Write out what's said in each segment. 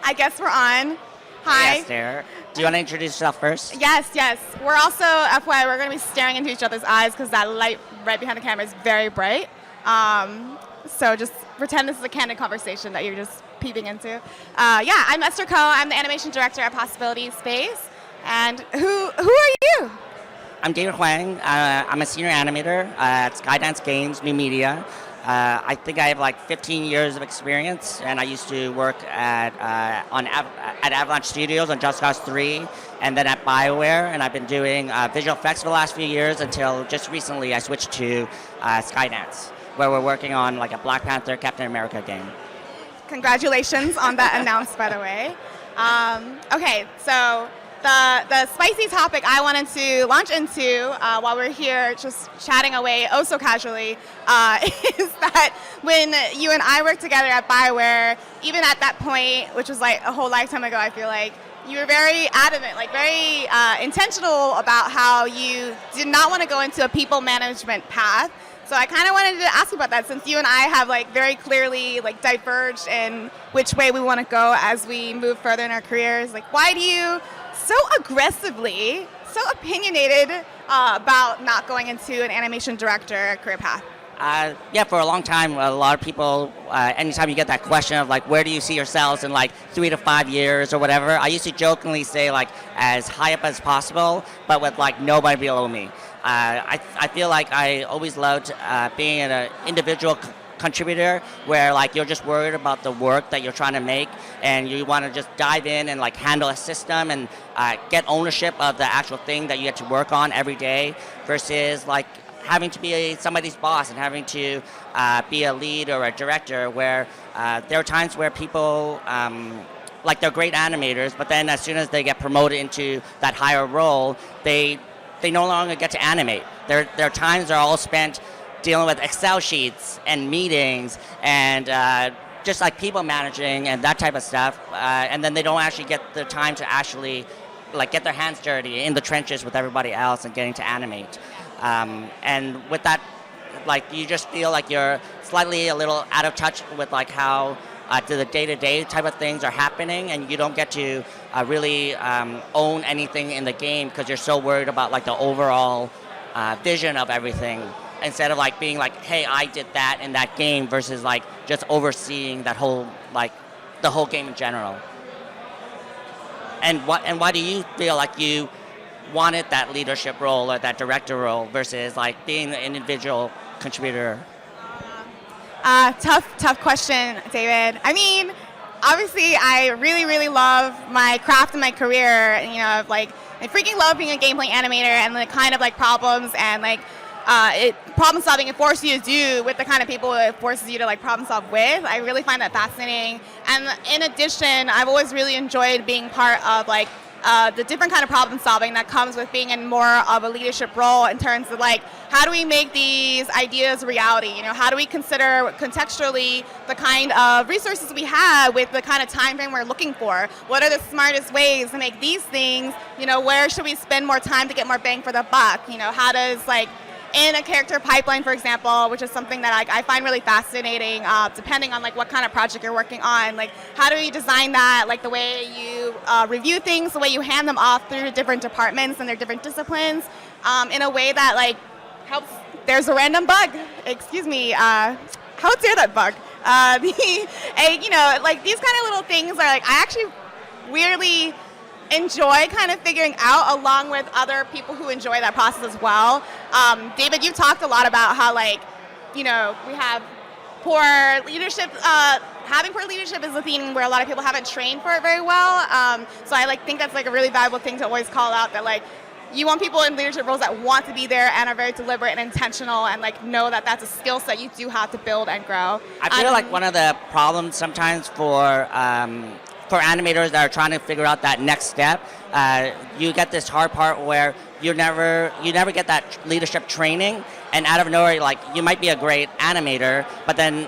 I guess we're on. Hi. Hey, Esther. Do you want to introduce yourself first? Yes. We're also, FYI, we're going to be staring into each other's eyes because that light right behind the camera is very bright. So just pretend this is a candid conversation that you're just peeping into. I'm Esther Ko. I'm the animation director at Possibility Space. And who are you? I'm David Hoang. I'm a senior animator at Skydance Games, New Media. I think I have like 15 years of experience, and I used to work at Avalanche Studios on Just Cause 3, and then at BioWare, and I've been doing visual effects for the last few years until just recently I switched to Skydance, where we're working on like a Black Panther, Captain America game. Congratulations on that announced, by the way. Okay, so the spicy topic I wanted to launch into while we're here just chatting away oh so casually is that when you and I worked together at BioWare, even at that point, which was like a whole lifetime ago, I feel like, you were very adamant, like very intentional about how you did not want to go into a people management path. So I kind of wanted to ask you about that, since you and I have like very clearly like diverged in which way we want to go as we move further in our careers. Like, why do you so aggressively, so opinionated about not going into an animation director career path? For a long time, a lot of people, anytime you get that question of like, where do you see yourselves in like 3 to 5 years or whatever, I used to jokingly say like as high up as possible, but with like nobody below me. I feel like I always loved being an individual contributor where like you're just worried about the work that you're trying to make, and you want to just dive in and like handle a system and get ownership of the actual thing that you get to work on every day, versus like having to be somebody's boss and having to be a lead or a director, where there are times where people like they're great animators, but then as soon as they get promoted into that higher role, they no longer get to animate. Their times are all spent dealing with Excel sheets and meetings and just like people managing and that type of stuff, and then they don't actually get the time to actually like get their hands dirty in the trenches with everybody else and getting to animate. And with that, like you just feel like you're slightly a little out of touch with like how the day-to-day type of things are happening, and you don't get to really own anything in the game because you're so worried about like the overall vision of everything, instead of like being like, hey, I did that in that game, versus like just overseeing that whole like the whole game in general. And why do you feel like you wanted that leadership role or that director role versus like being an individual contributor? Tough question, David. I mean, obviously, I really love my craft and my career. You know, like I freaking love being a gameplay animator and the kind of like problems and like problem solving it forces you to do with the kind of people it forces you to like problem solve with. I really find that fascinating. And in addition, I've always really enjoyed being part of like the different kind of problem solving that comes with being in more of a leadership role, in terms of like, how do we make these ideas reality? You know, how do we consider contextually the kind of resources we have with the kind of time frame we're looking for? What are the smartest ways to make these things? You know, where should we spend more time to get more bang for the buck? You know, how does like in a character pipeline, for example, which is something that I find really fascinating, depending on like what kind of project you're working on, like how do you design that, like the way you review things, the way you hand them off through different departments and their different disciplines, in a way that like helps. There's a random bug. Excuse me. How dare that bug? You know, like these kind of little things are like I actually weirdly enjoy kind of figuring out, along with other people who enjoy that process as well. David, you've talked a lot about how like, you know, we have poor leadership. Having poor leadership is a theme where a lot of people haven't trained for it very well. So I like think that's like a really valuable thing to always call out, that like you want people in leadership roles that want to be there and are very deliberate and intentional, and like know that that's a skill set you do have to build and grow. I feel like one of the problems sometimes for animators that are trying to figure out that next step, you get this hard part where you never get that leadership training, and out of nowhere, like you might be a great animator, but then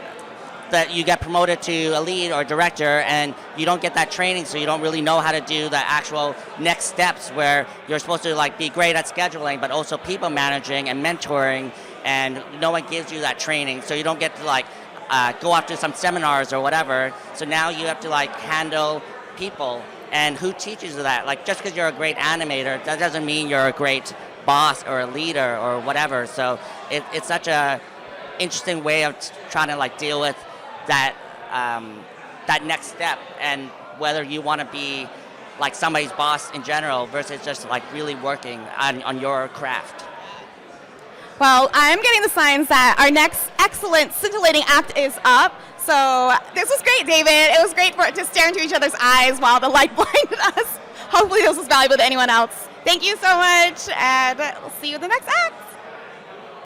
that you get promoted to a lead or a director and you don't get that training, so you don't really know how to do the actual next steps, where you're supposed to like be great at scheduling but also people managing and mentoring, and no one gives you that training, so you don't get to like go off to some seminars or whatever. So now you have to like handle people, and who teaches you that? Like, just because you're a great animator, that doesn't mean you're a great boss or a leader or whatever. So it's such a interesting way of trying to like deal with that that next step, and whether you want to be like somebody's boss in general versus just like really working on your craft. Well, I'm getting the signs that our next excellent scintillating act is up. So this was great, David. It was great to stare into each other's eyes while the light blinded us. Hopefully this was valuable to anyone else. Thank you so much, and we'll see you in the next act.